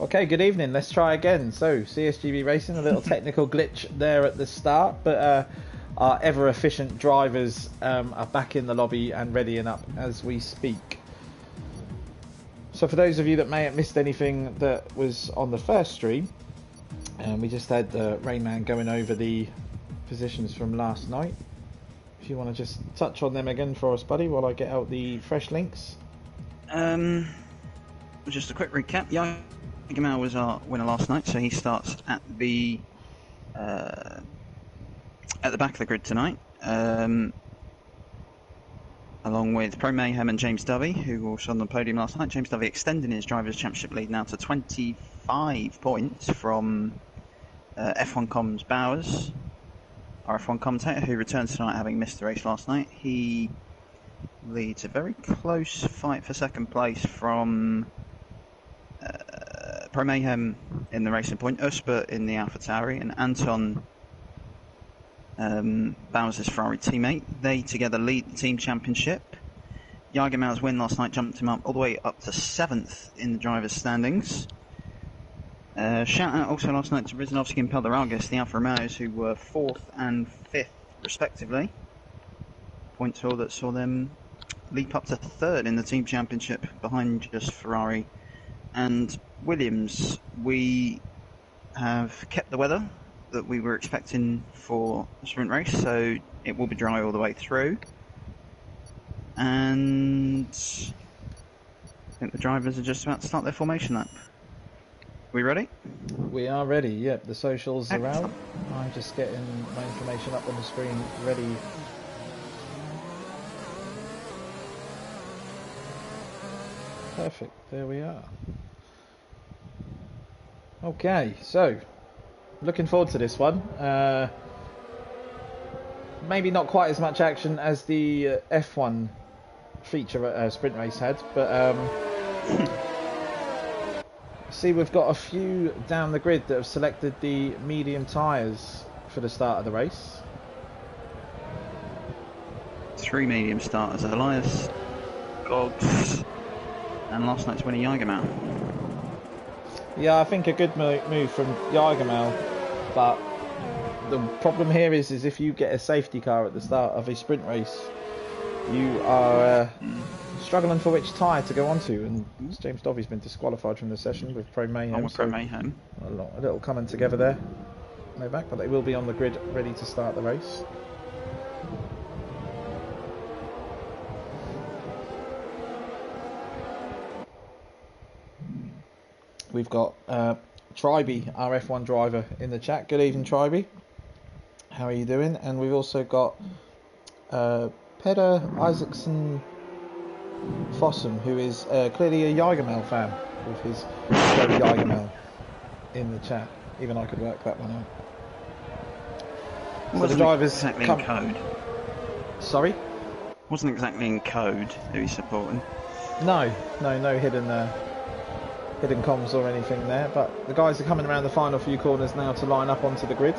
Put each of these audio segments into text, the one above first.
Okay, good evening. Let's try again. So, CSGB Racing, a little technical glitch there at the start, but our ever-efficient drivers are back in the lobby and readying up as we speak. So for those of you that may have missed anything that was on the first stream, we just had Rainman going over the positions from last night. If you want to just touch on them again for us, buddy, while I get out the fresh links. Just a quick recap. Yagamel was our winner last night, so he starts at the back of the grid tonight, along with Pro Mayhem and James Dovey, who were also on the podium last night. James Dovey extending his Drivers' Championship lead now to 25 points from F1.com's Bowers, our F1 commentator, who returns tonight having missed the race last night. He leads a very close fight for second place from Pro Mayhem in the Racing Point, Usper in the AlphaTauri, and Anton, Bowers' Ferrari teammate. They together lead the team championship. Jagermauer's win last night jumped him up all the way up to 7th in the drivers' standings. Shout out also last night to Rizanovsky and Pelderagis, the Alfa Romeos, who were 4th and 5th respectively. Points all that saw them leap up to 3rd in the team championship behind just Ferrari and Williams. We have kept the weather that we were expecting for the sprint race, so it will be dry all the way through. And I think the drivers are just about to start their formation lap. We ready? We are ready, yep. The socials are out. I'm just getting my information up on the screen ready. Perfect, there we are. Okay, so looking forward to this one. Maybe not quite as much action as the F1 feature sprint race had, but see, we've got a few down the grid that have selected the medium tyres for the start of the race. 3 medium starters: Elias, Gogs, and last night's winner Jagermauer. Yeah, I think a good move from Jagermauer, but the problem here is if you get a safety car at the start of a sprint race, you are struggling for which tyre to go onto, and James Dovey's been disqualified from the session with Pro Mayhem. Pro Mayhem. A little coming together there. No back, but they will be on the grid ready to start the race. We've got Triby, our F1 driver, in the chat. Good evening, Triby. How are you doing? And we've also got Peder Isaacson Fossum, who is clearly a Jagermauer fan, with his Joe Jagermauer in the chat. Even I could work that one out. So the drivers exactly in code. Sorry? Wasn't exactly in code who he's supporting. No hidden comms or anything there, but the guys are coming around the final few corners now to line up onto the grid.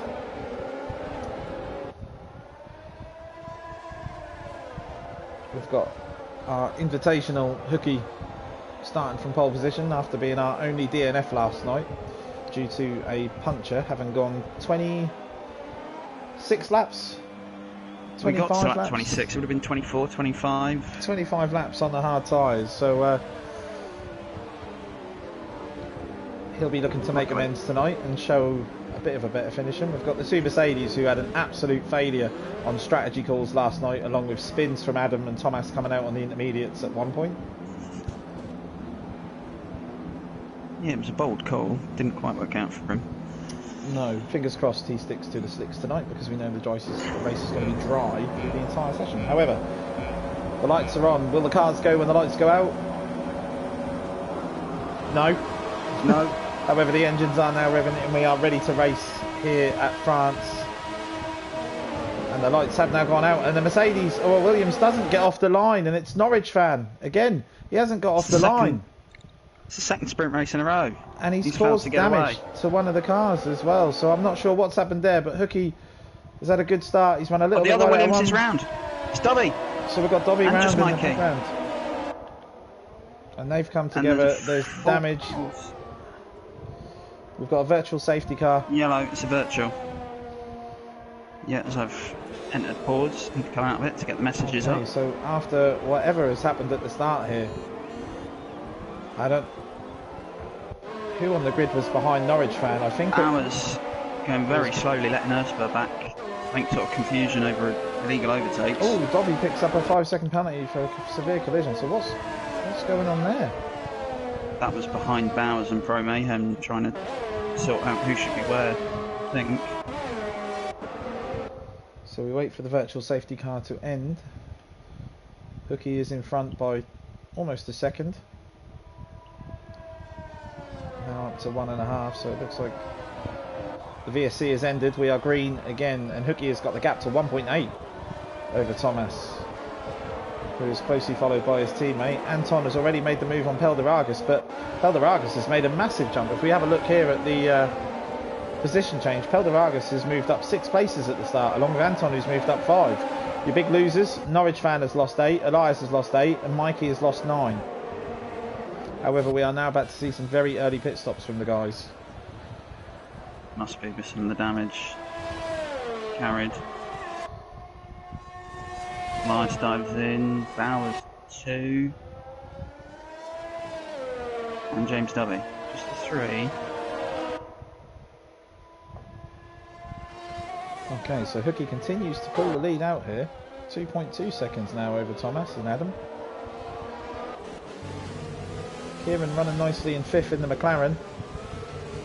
We've got our invitational Hookie starting from pole position after being our only DNF last night due to a puncture, having gone 26 laps. 25 we got to laps. 26, it would have been 24, 25. 25 laps on the hard tyres, so he'll be looking to make amends tonight and show a bit of a better finishing. We've got the two Mercedes, who had an absolute failure on strategy calls last night, along with spins from Adam and Thomas coming out on the intermediates at one point. Yeah, it was a bold call. Didn't quite work out for him. No, fingers crossed he sticks to the slicks tonight, because we know the race is going to be dry through the entire session. However, the lights are on. Will the cars go when the lights go out? No. No. However, the engines are now revving and we are ready to race here at France. And the lights have now gone out, and the Mercedes, or Williams, doesn't get off the line, and it's Norwich fan. Again, he hasn't got off the line. It's the second sprint race in a row. And he's caused damage to one of the cars as well, so I'm not sure what's happened there, but Hookie has had a good start. He's run a little bit the other Williams is round. It's Dobby. So we've got Dobby and round just in Mikey. the round. And they've come together. There's damage. We've got a virtual safety car. Yellow, it's a virtual. Yeah, as I've entered pause, need to come out of it to get the messages Okay, up. so after whatever has happened at the start here, I don't... Who on the grid was behind Norwich fan? I think Ours going very slowly, letting Ursper back. I think sort of confusion over illegal overtakes. Oh, Dobby picks up a 5-second penalty for a severe collision. So what's going on there? That was behind Bowers and Pro Mayhem trying to sort out who should be where, I think. So we wait for the virtual safety car to end. Hookie is in front by almost a second. Now up to 1.5, so it looks like the VSC has ended. We are green again, and Hookie has got the gap to 1.8 over Thomas, who is closely followed by his teammate. Anton has already made the move on Pelderagus, but Pelderagus has made a massive jump. If we have a look here at the position change, Pelderagus has moved up 6 places at the start, along with Anton, who's moved up 5. Your big losers: Norwich fan has lost 8, Elias has lost 8, and Mikey has lost 9. However, we are now about to see some very early pit stops from the guys. Must be with some of the damage carried. Elias dives in, Bowers 2, and James W. Just the 3. Okay, so Hookie continues to pull the lead out here. 2.2 seconds now over Thomas and Adam. Kieran running nicely in 5th in the McLaren.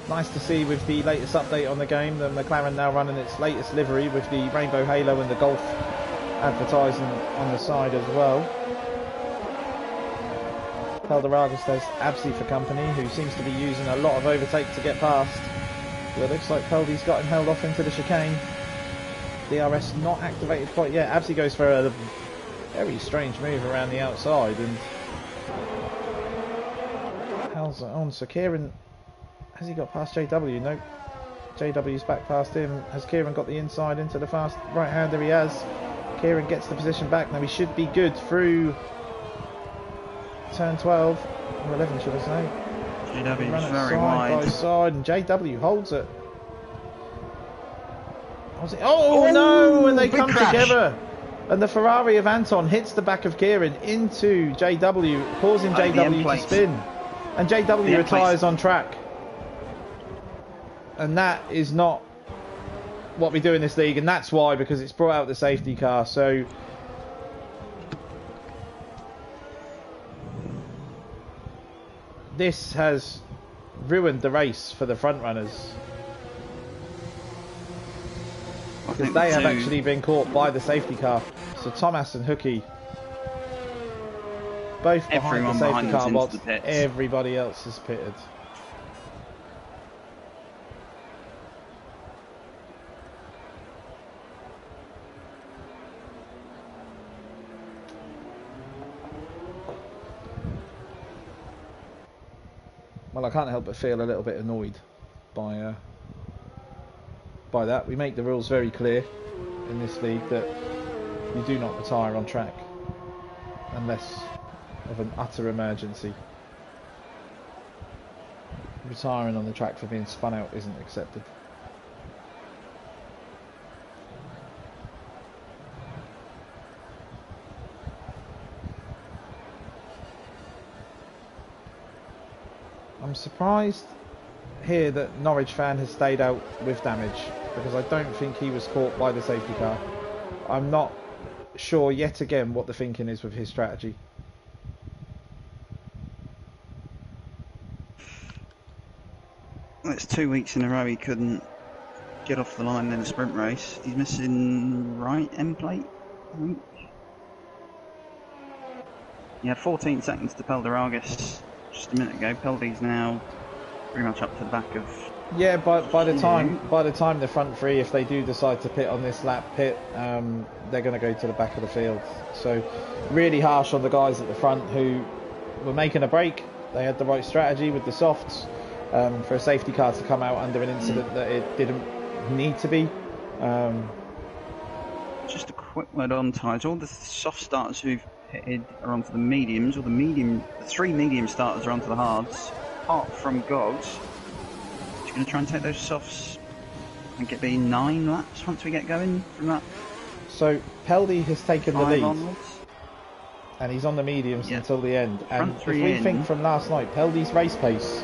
Nice to see with the latest update on the game, the McLaren now running its latest livery with the rainbow halo and the Golf advertising on the side as well. Pelderagus has Absi for company, who seems to be using a lot of overtake to get past. But it looks like Peldy's got him held off into the chicane. DRS not activated quite yet. Absi goes for a very strange move around the outside, and how's it on? So Kieran, has he got past JW? Nope. JW's back past him. Has Kieran got the inside into the fast right-hander? He has. Kieran gets the position back. Now he should be good through turn 12 or 11, should I say. JW is very side wide. by side, and JW holds it. Oh no! And they come together, and the Ferrari of Anton hits the back of Kieran into JW, causing JW to spin, and JW retires on track. And that is not what we do in this league, and that's why, because it's brought out the safety car. So this has ruined the race for the front runners, because they have actually been caught by the safety car. So Thomas and Hookie both behind the safety car whilst everybody else is pitted. Well, I can't help but feel a little bit annoyed by that. We make the rules very clear in this league that you do not retire on track unless of an utter emergency. Retiring on the track for being spun out isn't accepted. I'm surprised here that Norwich fan has stayed out with damage, because I don't think he was caught by the safety car. I'm not sure yet again what the thinking is with his strategy. Well, it's 2 weeks in a row he couldn't get off the line in a sprint race. He's missing right end plate, I think. Yeah, 14 seconds to Pelderagus just a minute ago. Peldy's now pretty much up to the back of. Yeah, by the time the front three, if they do decide to pit on this lap, they're going to go to the back of the field. So really harsh on the guys at the front who were making a break. They had the right strategy with the softs for a safety car to come out under an incident that it didn't need to be. Just a quick word on tyres. All the soft starters who've pitted are onto the mediums, or the 3 medium starters are onto the hards, apart from Gogs. going to try and take those softs and get the 9 laps once we get going from that. So Peldy has taken the 5 lead, onwards. and he's on the mediums until the end. And Front if three we in. think from last night, Peldy's race pace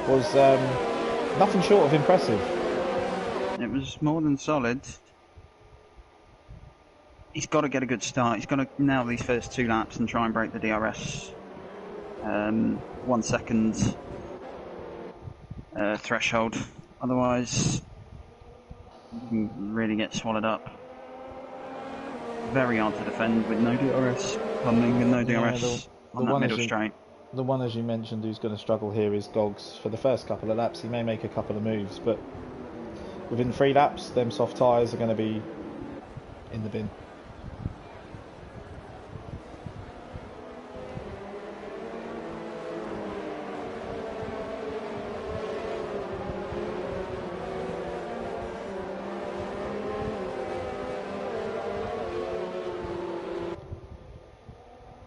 was nothing short of impressive. It was more than solid. He's got to get a good start. He's got to nail these first 2 laps and try and break the DRS 1 second threshold. Otherwise, you can really get swallowed up. Very hard to defend with no DRS coming and no DRS on that middle straight. The one, as you mentioned, who's going to struggle here is Gogs. For the first couple of laps, he may make a couple of moves, but within 3 laps, them soft tyres are going to be in the bin.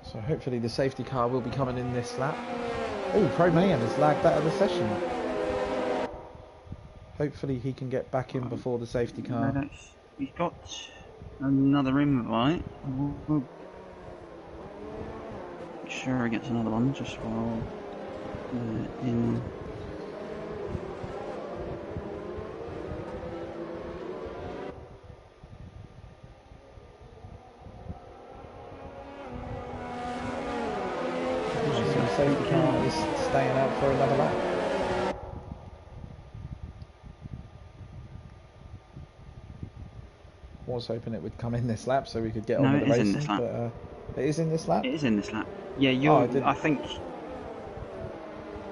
So hopefully the safety car will be coming in this lap. Oh, Pro Mayhem has lagged out of the session. Hopefully he can get back in before the safety car. He's got another invite. We'll make sure he gets another one just while in. The safety car is staying out for another lap. Was hoping it would come in this lap so we could get on with the racing, but it is in this lap? It is in this lap. Yeah, I think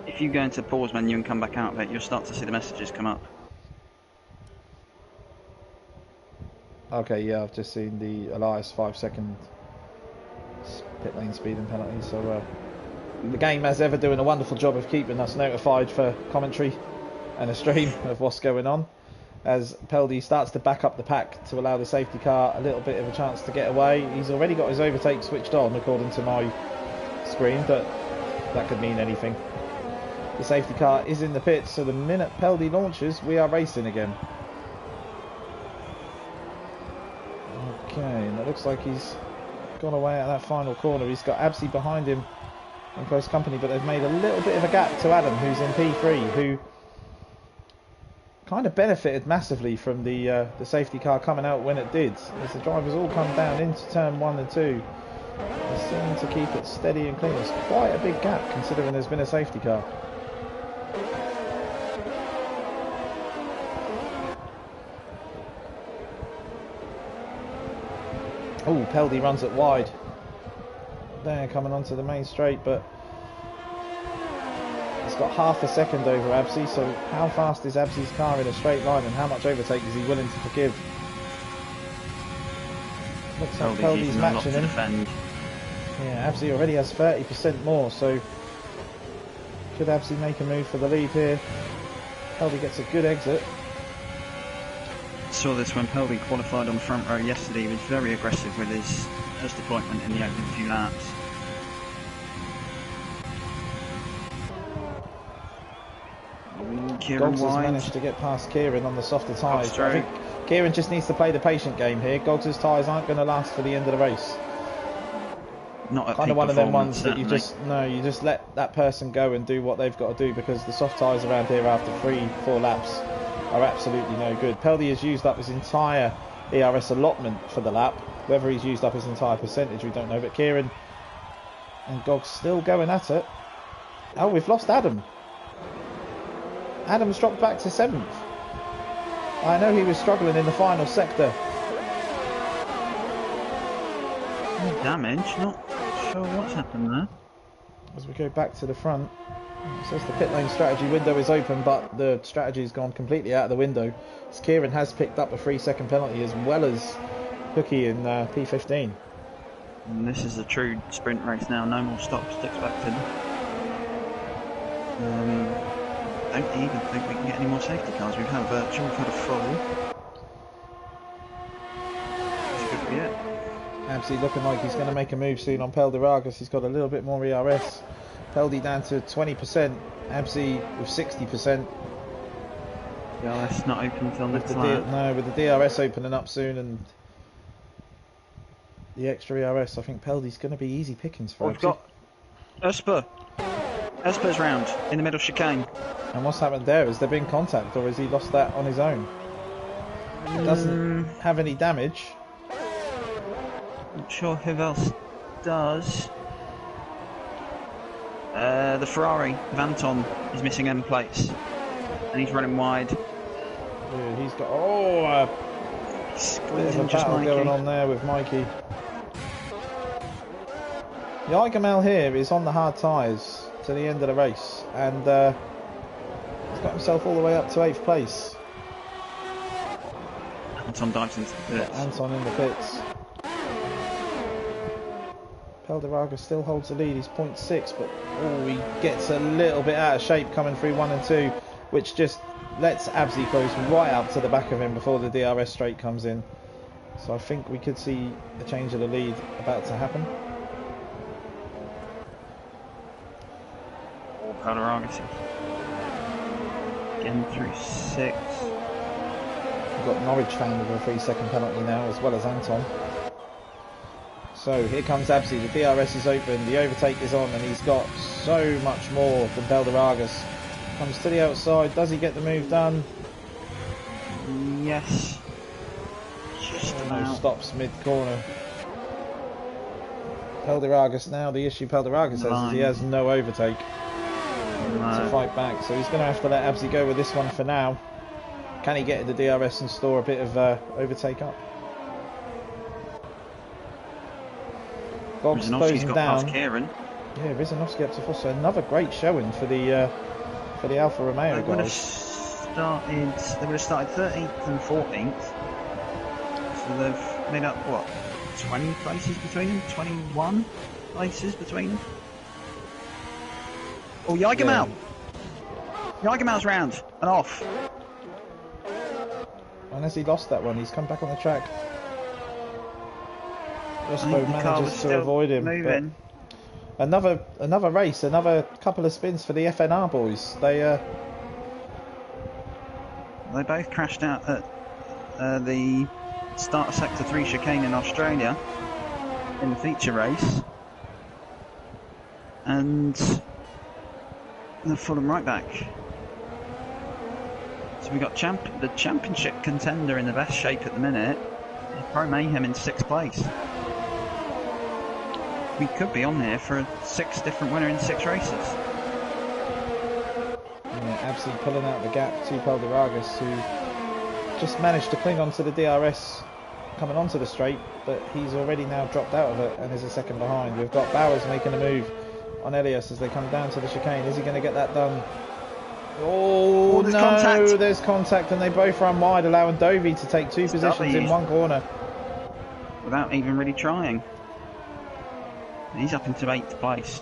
if you go into the pause menu and come back out of it, you'll start to see the messages come up. Okay, yeah, I've just seen the Elias 5-second pit lane speeding penalty, so the game, as ever, doing a wonderful job of keeping us notified for commentary and a stream of what's going on. As Peldy starts to back up the pack to allow the safety car a little bit of a chance to get away. He's already got his overtake switched on according to my screen, but that could mean anything. The safety car is in the pits, so the minute Peldy launches, we are racing again. Okay, and it looks like he's gone away at that final corner. He's got Absi behind him in close company, but they've made a little bit of a gap to Adam, who's in P3, who kind of benefited massively from the safety car coming out when it did, as the drivers all come down into turn 1 and 2. They seem to keep it steady and clean. It's quite a big gap considering there's been a safety car. Oh, Peldy runs it wide. There, coming onto the main straight, but he's got half a second over Absi, so how fast is Absi's car in a straight line and how much overtake is he willing to forgive? Looks like Peldy's matching him. Yeah, Absi already has 30% more, so could Absi make a move for the lead here? Peldy gets a good exit. Saw this when Peldy qualified on the front row yesterday. He was very aggressive with his first deployment in the opening few laps. Gogs has managed to get past Kieran on the softer tyres. I think Kieran just needs to play the patient game here. Gogs' tyres aren't going to last for the end of the race. Not at kind of one of them ones that you just let that person go and do what they've got to do, because the soft tyres around here after 3-4 laps are absolutely no good. Peldy has used up his entire ERS allotment for the lap. Whether he's used up his entire percentage, we don't know. But Kieran and Gogs still going at it. Oh, we've lost Adam. Adam's dropped back to 7th. I know he was struggling in the final sector. Damage, not sure what's happened there. As we go back to the front, it says the pit lane strategy window is open, but the strategy has gone completely out of the window. As Kieran has picked up a 3-second penalty, as well as Hookie in P15. And this is a true sprint race now, no more stops expected. I don't even think we can get any more safety cars. We've had a virtual, we've had a full. That's good for it. Absi looking like he's going to make a move soon on Pelderagas. He's got a little bit more ERS. Peldy down to 20%. Absi with 60%. Yeah, that's not open until next lap. No, with the DRS opening up soon and the extra ERS, I think Peldy's going to be easy pickings for We've got Usper. Usper's round in the middle chicane. And what's happened there? Has there been contact, or has he lost that on his own? It doesn't have any damage. Not sure who else does. The Ferrari of Anton is missing end plates, and he's running wide. Yeah, he's got bit of a battle going on there with Mikey. Jagermel here is on the hard tyres to the end of the race, and he's got himself all the way up to 8th place. Anton dives into the pits. Anton in the pits. Pelderaga still holds the lead. He's 0.6, but he gets a little bit out of shape coming through 1 and 2, which just lets Abzi close right up to the back of him before the DRS straight comes in. So I think we could see a change of the lead about to happen. Pelderaga getting through 6. We've got Norwich fan with a 3-second penalty now, as well as Anton. So here comes Abzi, the DRS is open, the overtake is on, and he's got so much more than Pelderagas. Comes to the outside, does he get the move done? Yes. Just about. Stops mid-corner. Pelderagas now, the issue Pelderagas has is he has no overtake to fight back, so he's going to have to let Abzi go with this one for now. Can he get the DRS and store a bit of overtake up? Bob's closing down. Kieran. Yeah, Rizanovsky up to 4. So another great showing for the Alfa Romeo They would have started 13th and 14th. So they've made up what, 20 places between them? 21 places between them. Oh, Jagermel! Yeah. Jagermel's round and off. And has he lost that one? He's come back on the track. Roscoe manages to avoid him. But another race, another couple of spins for the FNR boys. They both crashed out at the start of Sector 3 chicane in Australia in the feature race, and they've fallen right back. So we've got the championship contender in the best shape at the minute, Pro Mayhem in 6th place. We could be on there for a 6 different winner in 6 races. Yeah, absolutely pulling out the gap to Pelderagas, who just managed to cling onto the DRS coming onto the straight, but he's already now dropped out of it and is a second behind. We've got Bowers making a move on Elias as they come down to the chicane. Is he going to get that done? Oh, there's no, contact. There's contact, and they both run wide, allowing Dovey to take 2 positions in 1 corner. Without even really trying. He's up into 8th place.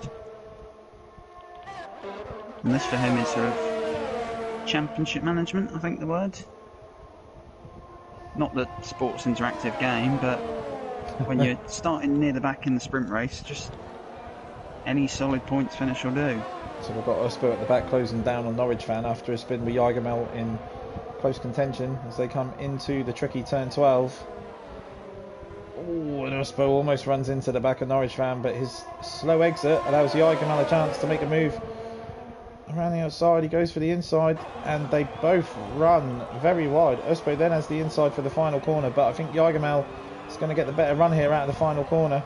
And this for him is sort of championship management, I think the word. Not the sports interactive game, but when you're starting near the back in the sprint race, just any solid points finish will do. So we've got Usper at the back closing down on Norwich fan after a spin with Jagermel in close contention as they come into the tricky turn 12. Oh, and Usper almost runs into the back of Norwich fan, but his slow exit allows Jagermel a chance to make a move around the outside. He goes for the inside, and they both run very wide. Usper then has the inside for the final corner, but I think Jagermel is going to get the better run here out of the final corner.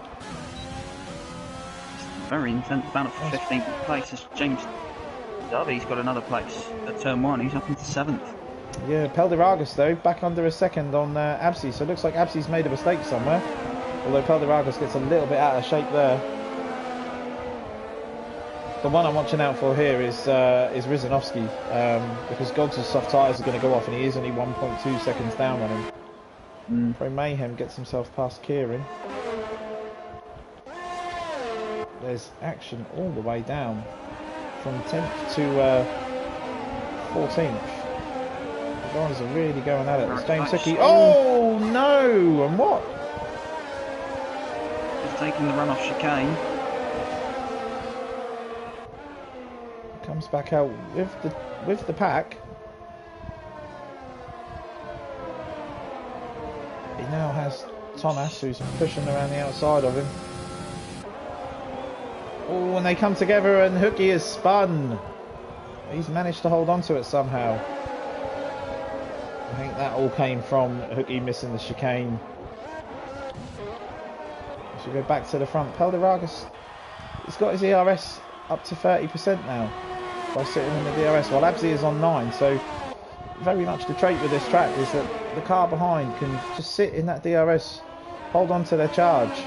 Very intense battle for 15th place as James Darby's got another place at turn 1. He's up into 7th. Yeah, Pelderagas though back under a second on Abzi, so it looks like Abzi's made a mistake somewhere, although Pelderagas gets a little bit out of shape there. The one I'm watching out for here is Rizanovsky, because Goggs' soft tyres are going to go off and he is only 1.2 seconds down on him. Pro Mayhem gets himself past Kieran. There's action all the way down from 10th to 14th. The guys are really going at it. It's James Hickey. Oh no! And what? He's taking the run off chicane. Comes back out with the pack. now has Thomas, who's pushing around the outside of him. Oh, and they come together and Hookie is spun. He's managed to hold on to it somehow. I think that all came from Hookie missing the chicane. Should go back to the front. Pelderargus, he's got his ERS up to 30% now by sitting in the DRS, while Abzi is on 9. So very much the trait with this track is that the car behind can just sit in that DRS, hold on to their charge.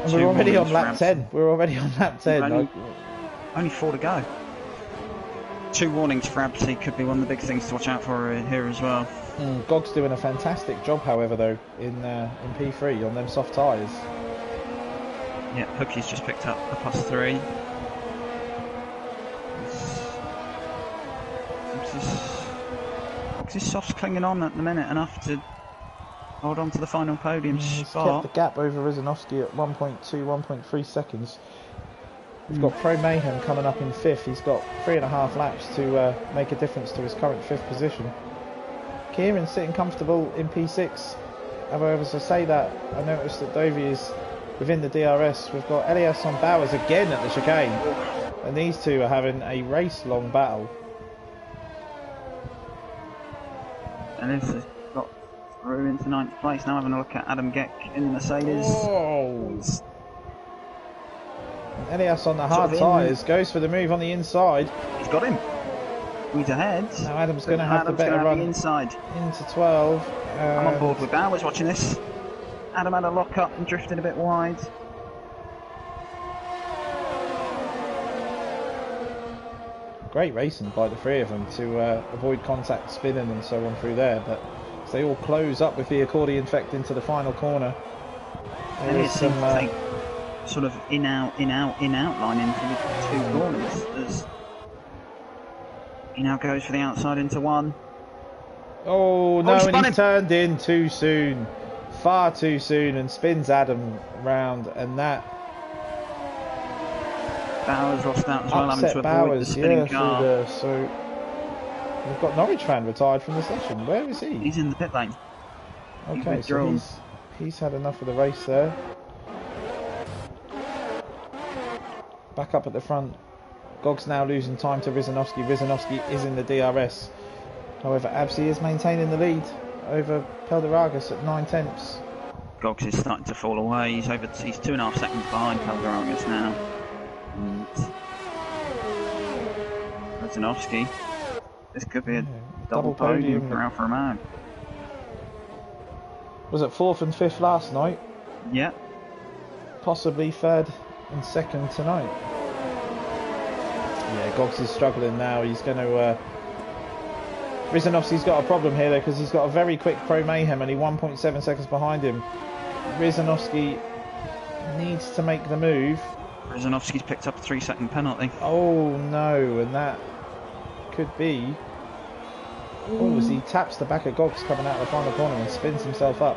And we're already on lap 10. We're already on lap 10. Only 4 to go. 2 warnings for Abzi could be one of the big things to watch out for here as well. Gog's doing a fantastic job, however, though, in P3 on them soft tyres. Yeah, Hookie's just picked up a +3. His soft's clinging on at the minute enough to hold on to the final podium spot. Kept the gap over Rizanovsky at 1.2, 1.3 seconds. We've got Pro Mayhem coming up in 5th. He's got 3.5 laps to make a difference to his current 5th position. Kieran's sitting comfortable in P6. However, as I say that, I noticed that Dovey is within the DRS. We've got Elias on Bowers again at the chicane. And these two are having a race-long battle. Elias has got through into 9th place. Now having a look at Adam Geck in the Mercedes. Oh. Elias on the hard tyres goes for the move on the inside. He's got him. He's ahead. Now Adam's going to have the better run inside into 12. I'm on board with Bowers watching this. Adam had a lock up and drifted a bit wide. Great racing by the three of them to avoid contact spinning and so on through there, but as they all close up with the accordion effect into the final corner. There is some sort of in-out line into the 2 corners. As he now goes for the outside into 1. Oh no, and he turned in too soon. Far too soon, and spins Adam round, and that Bowers lost out as well, having to avoid Bowers, the spinning car. So we've got Norwich fan retired from the session. Where is he? He's in the pit lane. Okay, so he's had enough of the race there. Back up at the front. Gog's now losing time to Rizanovsky. Rizanovsky is in the DRS. However, Abzi is maintaining the lead over Pelderargus at 9/10. Gogs is starting to fall away. He's 2.5 seconds behind Pelderargus now. And Rizanovsky. This could be a double podium for Alfa Romeo. Was it 4th and 5th last night? Yeah. Possibly 3rd and 2nd tonight. Yeah, Goggs is struggling now. He's going to... Rizanovsky's got a problem here though, because he's got a very quick Pro Mayhem, only 1.7 seconds behind him. Rizanovsky needs to make the move. Rizanovsky's picked up a 3-second penalty. Oh no, and that could be... Oh, as he taps the back of Goggs coming out of the final corner and spins himself up.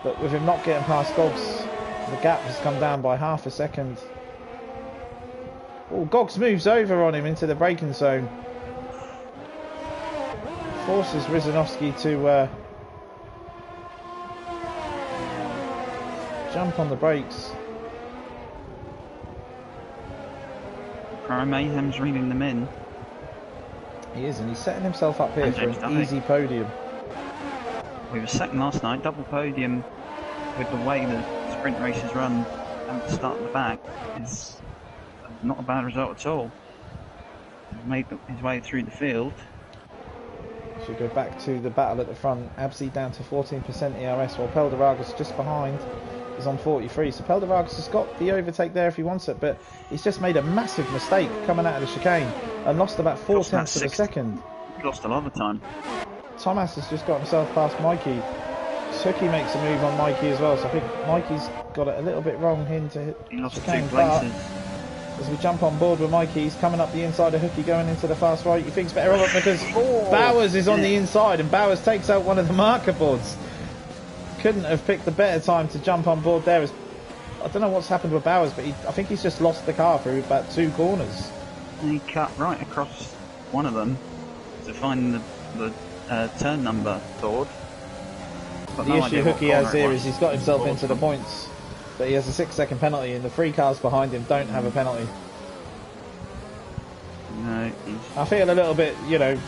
But with him not getting past Goggs, the gap has come down by half a second. Oh, Goggs moves over on him into the braking zone. Forces Rizanovsky to jump on the brakes. Pro Mayhem's reading them in. He is, and he's setting himself up here for an easy podium. We were second last night, double podium with the way the sprint races run and the start at the back is not a bad result at all. He's made his way through the field. Should go back to the battle at the front. Abzi down to 14% ERS, while Pelderargus just behind is on 43. So Pelderargus has got the overtake there if he wants it, but he's just made a massive mistake coming out of the chicane and lost about 4/10 of a second. He lost a lot of time. Thomas has just got himself past Mikey. Suki makes a move on Mikey as well, so I think Mikey's got it a little bit wrong into hit. He lost 2 places. As we jump on board with Mikey, he's coming up the inside of Hookie going into the fast right. He thinks better of it because Bowers is on the inside and Bowers takes out one of the marker boards. Couldn't have picked a better time to jump on board there. I don't know what's happened with Bowers, but I think he's just lost the car through about 2 corners. And he cut right across one of them to find the turn number, Ford. The issue Hookie has here is he's got himself into the points, but he has a 6-second penalty, and the 3 cars behind him don't have a penalty. No, I feel a little bit, you know,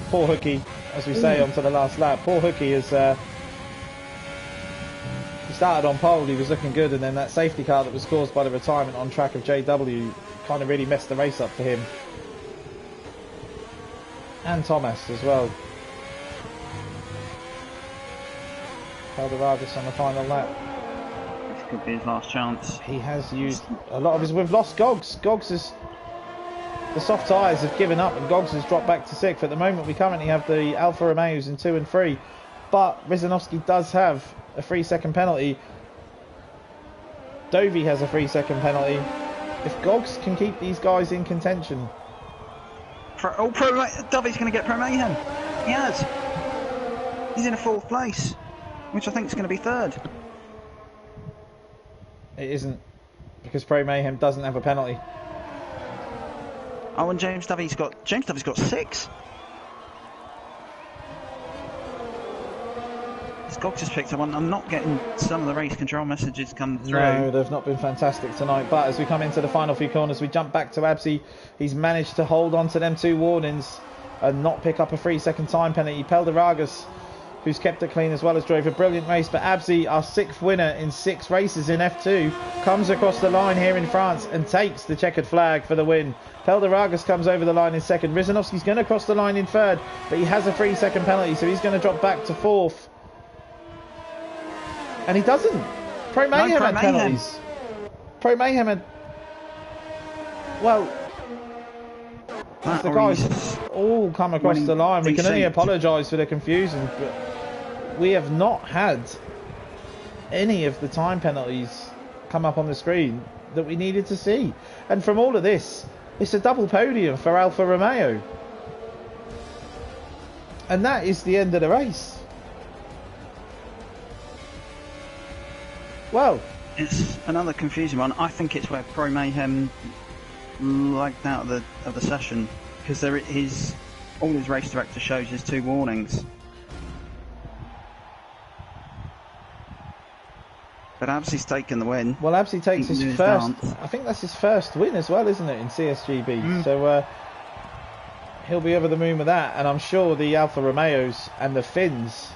poor Hookie, as we say, onto the last lap. Poor Hookie is. He started on pole, he was looking good, and then that safety car that was caused by the retirement on track of JW kind of really messed the race up for him. And Thomas as well. Calderagis on the final lap. This could be his last chance. He has used a lot of his... We've lost Goggs. Goggs is... The soft tyres have given up and Goggs has dropped back to 6th. At the moment we currently have the Alfa Romeos in 2 and 3. But Rizanovsky does have a 3-second penalty. Dovey has a 3-second penalty. If Goggs can keep these guys in contention... Dovey's going to get Pro Mayhem. He has. He's in a 4th place, which I think is going to be 3rd. It isn't, because Pro Mayhem doesn't have a penalty. Oh, and James Dovey's got 6. Goggs has picked up one. I'm not getting some of the race control messages come through. No, they've not been fantastic tonight. But as we come into the final few corners, we jump back to Absi. He's managed to hold on to them 2 warnings and not pick up a 3-second time penalty. Pelderargas, who's kept it clean as well, as drove a brilliant race. But Absi, our 6th winner in 6 races in F2, comes across the line here in France and takes the checkered flag for the win. Pelderargas comes over the line in 2nd. Rizanovsky's going to cross the line in 3rd, but he has a 3-second penalty, so he's going to drop back to 4th. And he doesn't. Pro Mayhem had penalties. Pro Mayhem had... Well... the guys all come across the line. We can only apologise for the confusion, but we have not had any of the time penalties come up on the screen that we needed to see. And from all of this, it's a double podium for Alfa Romeo. And that is the end of the race. Well, it's another confusing one. I think it's where Pro Mayhem lagged out of the session, because all his race director shows is 2 warnings. But Absi's taken the win. Well, Absi takes his first. I think that's his first win as well, isn't it, in CSGB? So he'll be over the moon with that, and I'm sure the Alfa Romeos and the Finns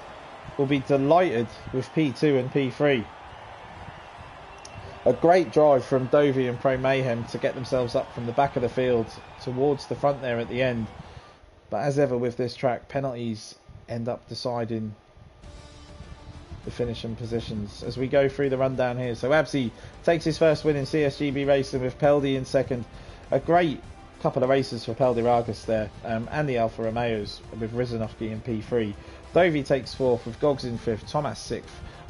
will be delighted with P2 and P3. A great drive from Dovey and Pro Mayhem to get themselves up from the back of the field towards the front there at the end. But as ever with this track, penalties end up deciding the finishing positions as we go through the rundown here. So Absi takes his first win in CSGB racing with Peldi in 2nd. A great couple of races for Pelderargas there, and the Alfa Romeos with Rizanovsky in P3. Dovey takes 4th with Goggs in 5th, Thomas 6th.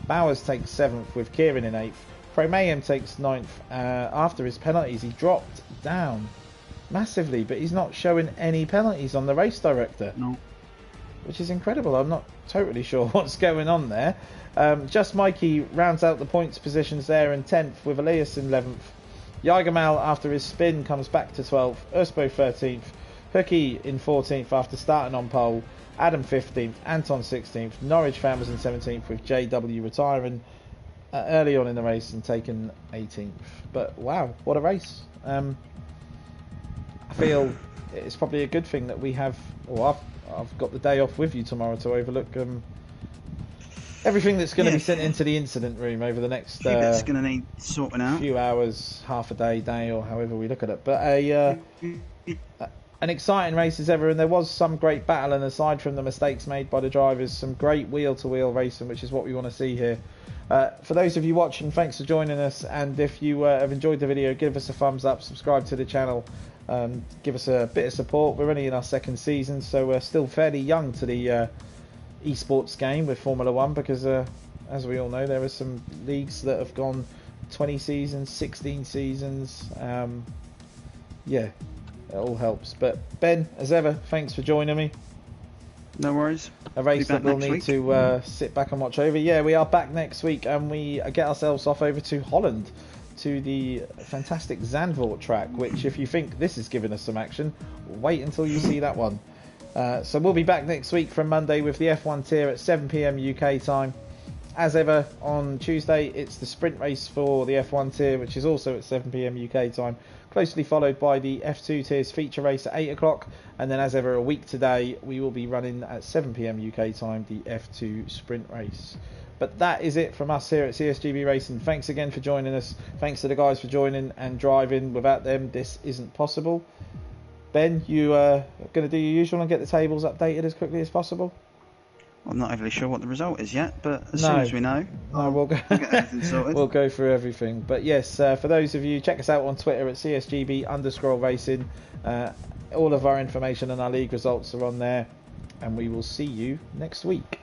Bowers takes 7th with Kieran in 8th. Pro Mayhem takes 9th. After his penalties, he dropped down massively, but he's not showing any penalties on the race director. No. Which is incredible. I'm not totally sure what's going on there. Just Mikey rounds out the points positions there in 10th with Elias in 11th. Jagermal after his spin comes back to 12th. Urspo 13th. Hookie in 14th after starting on pole. Adam 15th. Anton 16th. Norwich fan was in 17th with JW retiring early on in the race and taken 18th. But wow, what a race. I feel it's probably a good thing that we have, or I've got the day off with you tomorrow to overlook everything that's going to be sent into the incident room over the next it's going to need sorting out. Few hours, half a day, or however we look at it. But an exciting race as ever, and there was some great battle, and aside from the mistakes made by the drivers, some great wheel-to-wheel racing, which is what we want to see here. For those of you watching, thanks for joining us, and if you have enjoyed the video, give us a thumbs up, subscribe to the channel, give us a bit of support. We're only in our 2nd season, so we're still fairly young to the esports game with Formula 1, because as we all know, there are some leagues that have gone 20 seasons, 16 seasons. Yeah, it all helps. But Ben, as ever, thanks for joining me. No worries. A race that we'll need to sit back and watch over. Yeah, we are back next week, and we get ourselves off over to Holland to the fantastic Zandvoort track, which if you think this is giving us some action, wait until you see that one. So we'll be back next week from Monday with the F1 tier at 7 p.m. UK time. As ever, on Tuesday, it's the sprint race for the F1 tier, which is also at 7 p.m. UK time, closely followed by the F2 tier's feature race at 8 o'clock. And then, as ever, a week today, we will be running at 7 p.m. UK time the F2 sprint race. But that is it from us here at CSGB Racing. Thanks again for joining us. Thanks to the guys for joining and driving. Without them, this isn't possible. Ben, you are going to do your usual and get the tables updated as quickly as possible? I'm not overly sure what the result is yet, but as soon as we know, we'll go. We'll get everything sorted. We'll go through everything. But yes, for those of you, check us out on Twitter at CSGB_racing. All of our information and our league results are on there, and we will see you next week.